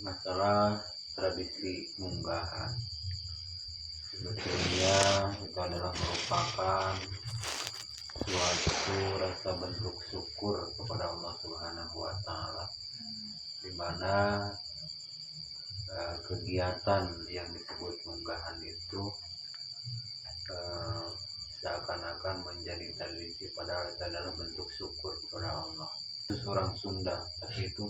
Masalah tradisi munggahan, sebetulnya itu adalah merupakan suatu rasa bentuk syukur kepada Allah Subhanahu wa Ta'ala, di mana kegiatan yang disebut munggahan itu seakan-akan menjadi tradisi, padahal itu adalah bentuk syukur kepada Allah. Itu orang Sunda, tapi itu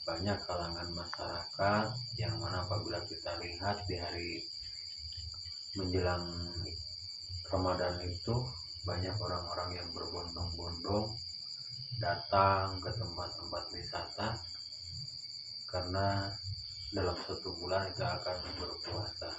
banyak kalangan masyarakat yang mana apabila kita lihat di hari menjelang Ramadan itu banyak orang-orang yang berbondong-bondong datang ke tempat-tempat wisata karena dalam satu bulan itu akan berpuasa.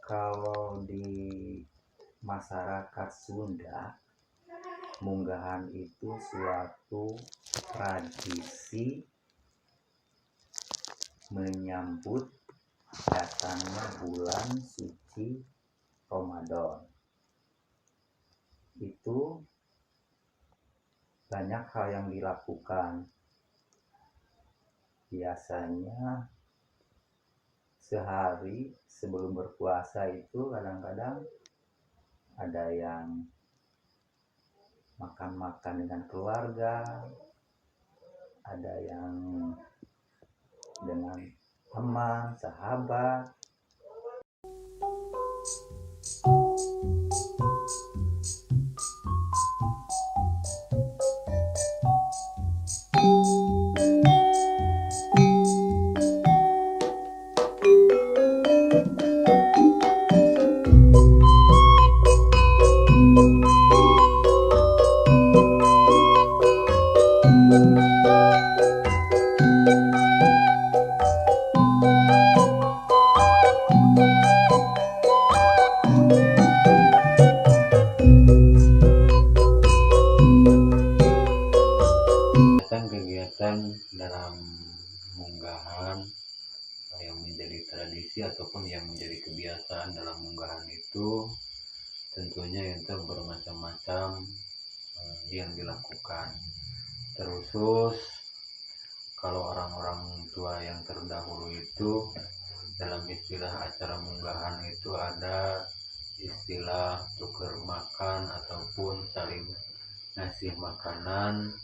Kalau di masyarakat Sunda, munggahan itu suatu tradisi menyambut datangnya bulan suci Ramadan. Itu banyak hal yang dilakukan. Biasanya sehari sebelum berpuasa itu kadang-kadang ada yang makan-makan dengan keluarga, ada yang dengan teman, sahabat. Kegiatan dalam munggahan yang menjadi tradisi ataupun yang menjadi kebiasaan dalam munggahan itu tentunya itu bermacam-macam yang dilakukan. Terus kalau orang-orang tua yang terdahulu itu dalam istilah acara munggahan itu ada istilah tukar makan ataupun saling ngasih makanan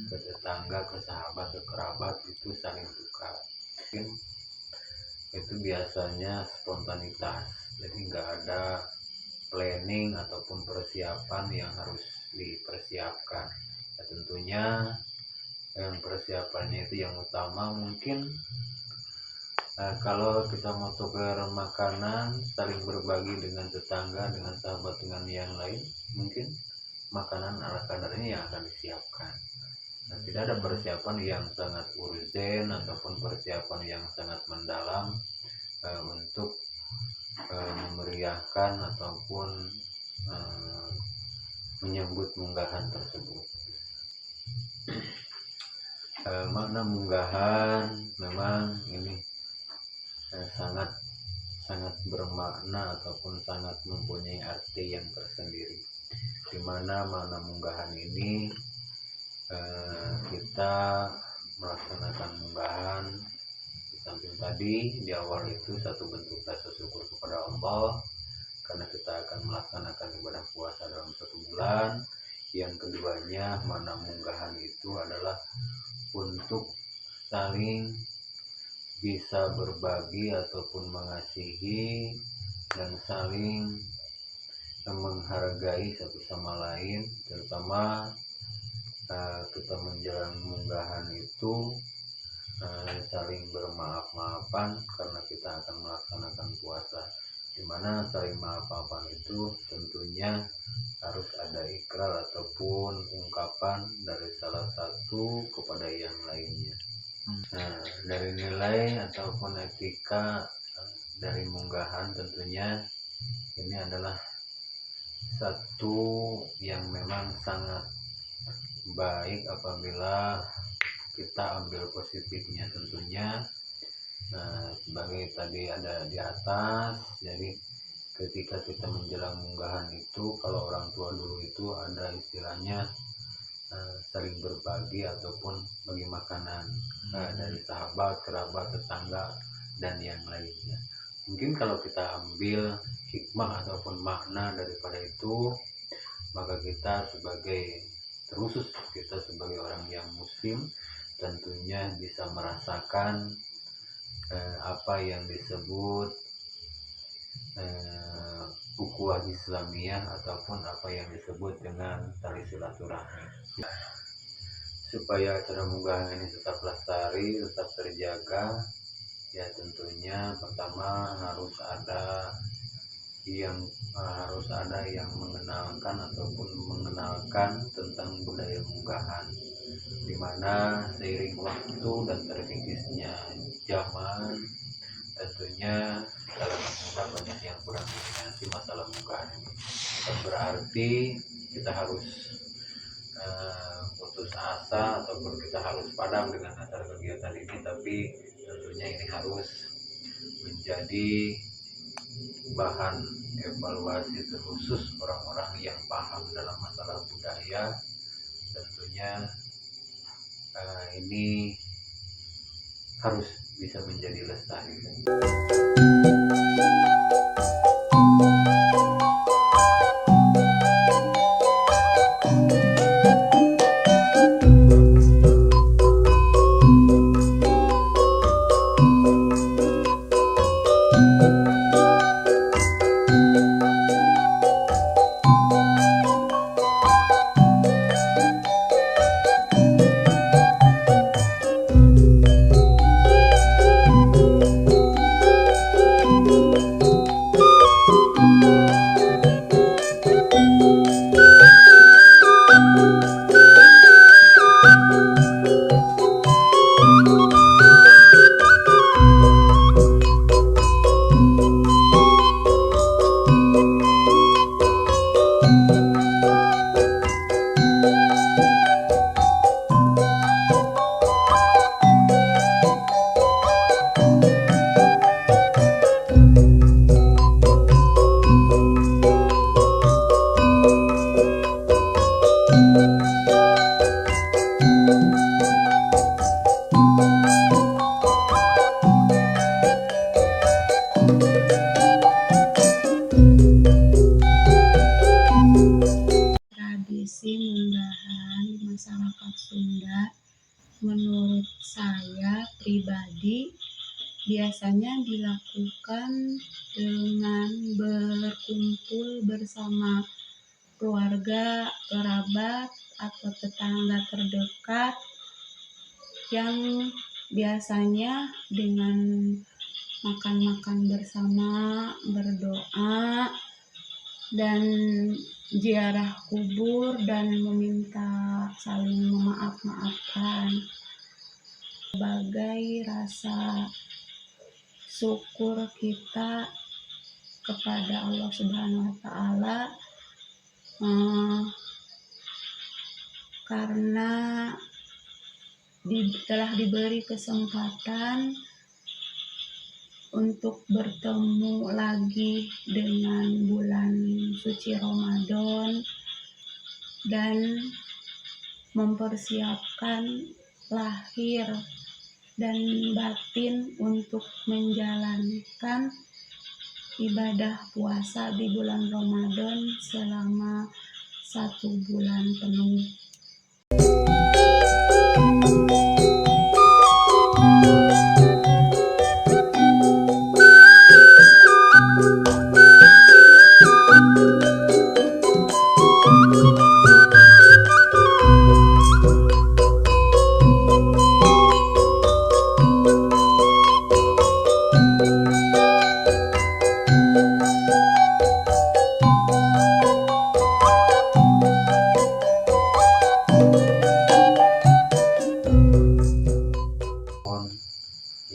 ke tetangga, ke sahabat, ke kerabat, itu saling tukar. Itu biasanya spontanitas, jadi nggak ada planning ataupun persiapan yang harus dipersiapkan. Ya, tentunya Yang persiapannya itu yang utama mungkin kalau kita mau tukar makanan, saling berbagi dengan tetangga, dengan sahabat, dengan yang lain, mungkin makanan ala kadarnya yang akan disiapkan. Nah, tidak ada persiapan yang sangat urgen ataupun persiapan yang sangat mendalam untuk memeriahkan ataupun menyambut munggahan tersebut. Makna munggahan memang ini sangat bermakna ataupun sangat mempunyai arti yang tersendiri, di mana makna munggahan ini kita melaksanakan munggahan di samping tadi di awal itu satu bentuk rasa syukur kepada Allah karena kita akan melaksanakan ibadah puasa dalam 1 bulan. Yang keduanya, makna munggahan itu adalah untuk saling bisa berbagi ataupun mengasihi dan saling menghargai satu sama lain, terutama kita menjalani munggahan itu saling bermaaf-maafan karena kita akan melaksanakan puasa, dimana saling maaf-maafan itu tentunya harus ada ikrar ataupun ungkapan dari salah satu kepada yang lainnya. Nah, dari nilai ataupun etika dari munggahan tentunya ini adalah satu yang memang sangat baik apabila kita ambil positifnya tentunya. Sebagai tadi ada di atas, jadi ketika kita menjelang munggahan itu, kalau orang tua dulu itu ada istilahnya saling berbagi ataupun bagi makanan dari sahabat, kerabat, tetangga, dan yang lainnya. Mungkin kalau kita ambil hikmah ataupun makna daripada itu, maka kita terkhusus kita sebagai orang yang muslim tentunya bisa merasakan apa yang disebut ukhuwah Islamiyah ataupun apa yang disebut dengan tali silaturahmi. Supaya acara munggahan ini tetap lestari, tetap terjaga, ya tentunya pertama harus ada yang mengenalkan tentang budaya munggahan, dimana seiring waktu dan terkikisnya zaman tentunya kalangan muda banyak yang kurang diminati masalah munggahan ini. Bukan berarti kita harus putus asa ataupun kita harus padam dengan acara kegiatan ini, tapi tentunya ini harus menjadi bahan evaluasi terkhusus orang-orang yang paham dalam masalah budaya. Tentunya ini harus bisa menjadi lestari. Tradisi munggahan di masyarakat Sunda menurut saya pribadi biasanya dilakukan dengan berkumpul bersama keluarga, kerabat, atau tetangga terdekat yang biasanya dengan makan-makan bersama, berdoa, dan ziarah kubur dan meminta saling memaaf-maafkan sebagai rasa syukur kita kepada Allah Subhanahu wa Ta'ala, karena telah diberi kesempatan untuk bertemu lagi dengan bulan suci Ramadan dan mempersiapkan lahir dan batin untuk menjalankan ibadah puasa di bulan Ramadan selama 1 bulan penuh.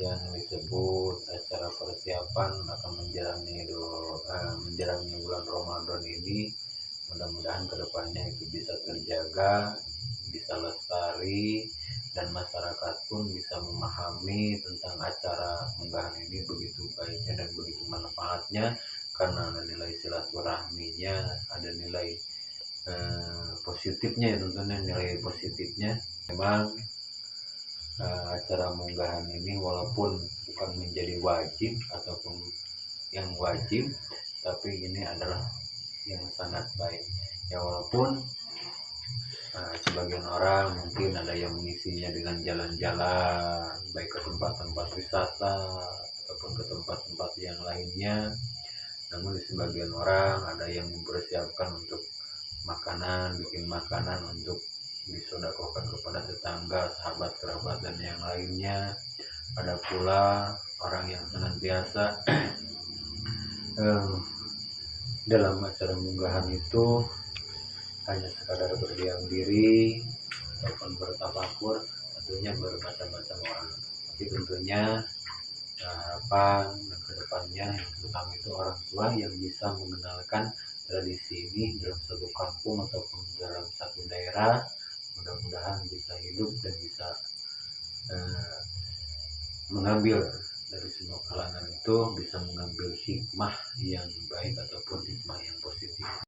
Yang disebut acara persiapan akan menjelang bulan Ramadan ini, mudah-mudahan kedepannya itu bisa terjaga, bisa lestari, dan masyarakat pun bisa memahami tentang acara unggahan ini begitu baiknya dan begitu manfaatnya, karena ada nilai silaturahminya, ada nilai positifnya ya, tentunya nilai positifnya. Memang acara munggahan ini walaupun bukan menjadi wajib ataupun yang wajib, tapi ini adalah yang sangat baik ya, walaupun sebagian orang mungkin ada yang mengisinya dengan jalan-jalan baik ke tempat-tempat wisata ataupun ke tempat-tempat yang lainnya, namun di sebagian orang ada yang mempersiapkan untuk bikin makanan untuk disedekahkan kepada tetangga, sahabat, kerabat, dan yang lainnya. Ada pula orang yang senantiasa dalam acara munggahan itu hanya sekadar berdiam diri ataupun bertafakur, tentunya bermacam-macam orang. Tapi tentunya harapan dan kedepannya yang terutama itu orang tua yang bisa mengenalkan tradisi ini dalam satu kampung ataupun dalam satu daerah, mudah-mudahan bisa hidup dan bisa mengambil dari semua kalangan itu, bisa mengambil hikmah yang baik ataupun hikmah yang positif.